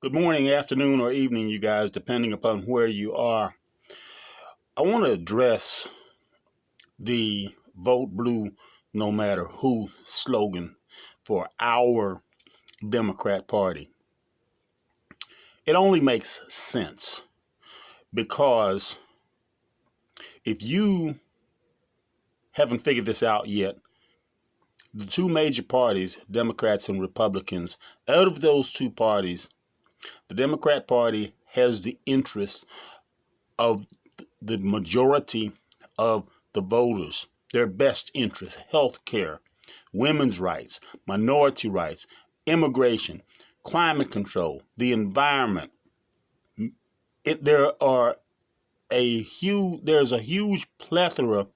Good morning, afternoon, or evening, you guys, depending upon where you are. I want to address the Vote Blue No Matter Who slogan for our Democrat Party. It only makes sense because if you haven't figured this out yet, the two major parties, Democrats and Republicans, out of those two parties, the Democrat Party has the interest of the majority of the voters, their best interests, health care, women's rights, minority rights, immigration, climate control, the environment. There's a huge plethora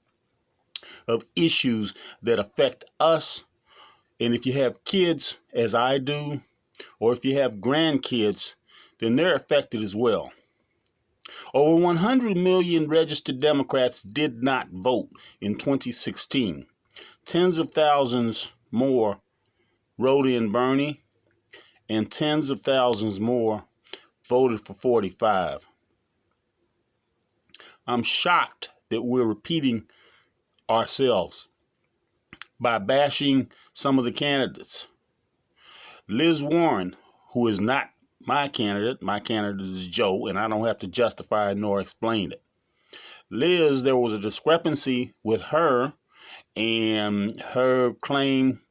of issues that affect us. And if you have kids, as I do, or if you have grandkids, then they're affected as well. Over 100 million registered Democrats did not vote in 2016. Tens of thousands more wrote in Bernie, and tens of thousands more voted for 45. I'm shocked that we're repeating ourselves by bashing some of the candidates. Liz Warren, who is not my candidate is Joe, and I don't have to justify nor explain it. Liz, there was a discrepancy with her and her claim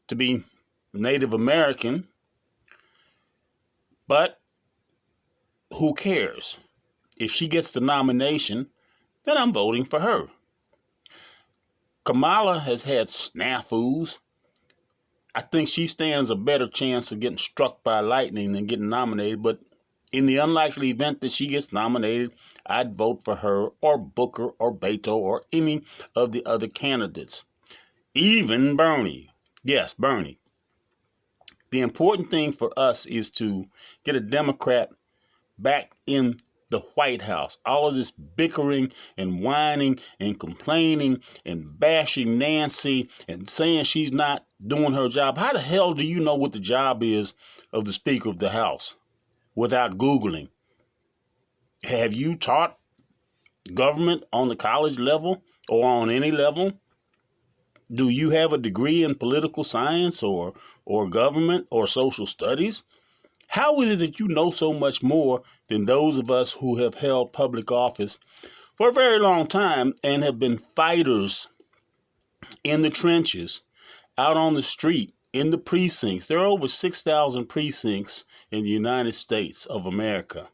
to be Native American, but who cares? If she gets the nomination, then I'm voting for her. Kamala has had snafus. I think she stands a better chance of getting struck by lightning than getting nominated, but in the unlikely event that she gets nominated, I'd vote for her or Booker or Beto or any of the other candidates. Even Bernie. Yes, Bernie. The important thing for us is to get a Democrat back in the White House. All of this bickering and whining and complaining and bashing Nancy and saying she's not doing her job. How the hell do you know what the job is of the Speaker of the House without Googling? Have you taught government on the college level or on any level? Do you have a degree in political science or government or social studies? How is it that you know so much more than those of us who have held public office for a very long time and have been fighters in the trenches, out on the street, in the precincts? There are over 6,000 precincts in the United States of America.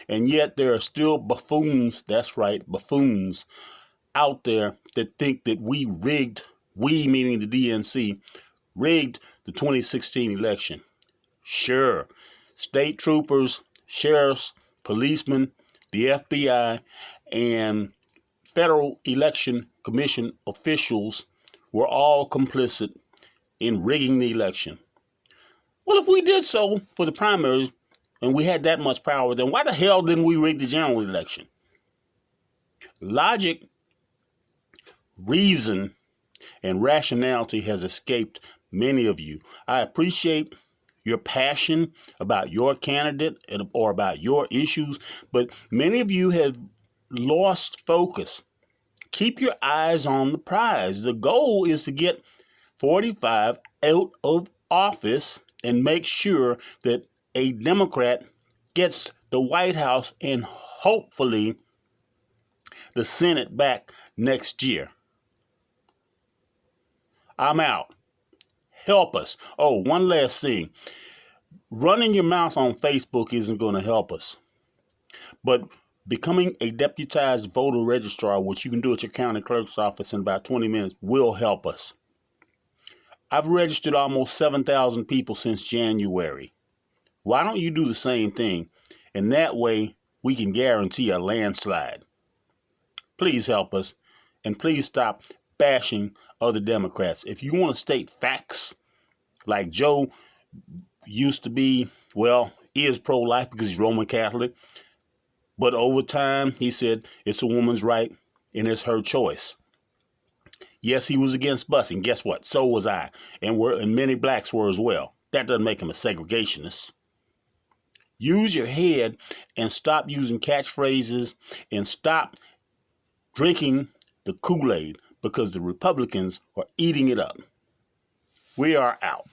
And yet there are still buffoons, that's right, buffoons, out there that think that we meaning the DNC, rigged the 2016 election. Sure, state troopers, sheriffs, policemen, the FBI, and Federal Election Commission officials were all complicit in rigging the election. Well, if we did so for the primaries and we had that much power, then why the hell didn't we rig the general election? Logic, reason, and rationality has escaped many of you. I appreciate your passion about your candidate or about your issues, but many of you have lost focus. Keep your eyes on the prize. The goal is to get 45 out of office and make sure that a Democrat gets the White House and hopefully the Senate back next year. I'm out. Help us. Oh, one last thing. Running your mouth on Facebook isn't going to help us. But becoming a deputized voter registrar, which you can do at your county clerk's office in about 20 minutes, will help us. I've registered almost 7,000 people since January. Why don't you do the same thing? And that way we can guarantee a landslide. Please help us, and please stop bashing other Democrats. If you want to state facts, like Joe used to be, well, he is pro-life because he's Roman Catholic, but over time he said it's a woman's right and it's her choice. Yes, he was against busing. Guess what? So was I, and many blacks were as well. That doesn't make him a segregationist. Use your head and stop using catchphrases and stop drinking the Kool-Aid because the Republicans are eating it up. We are out.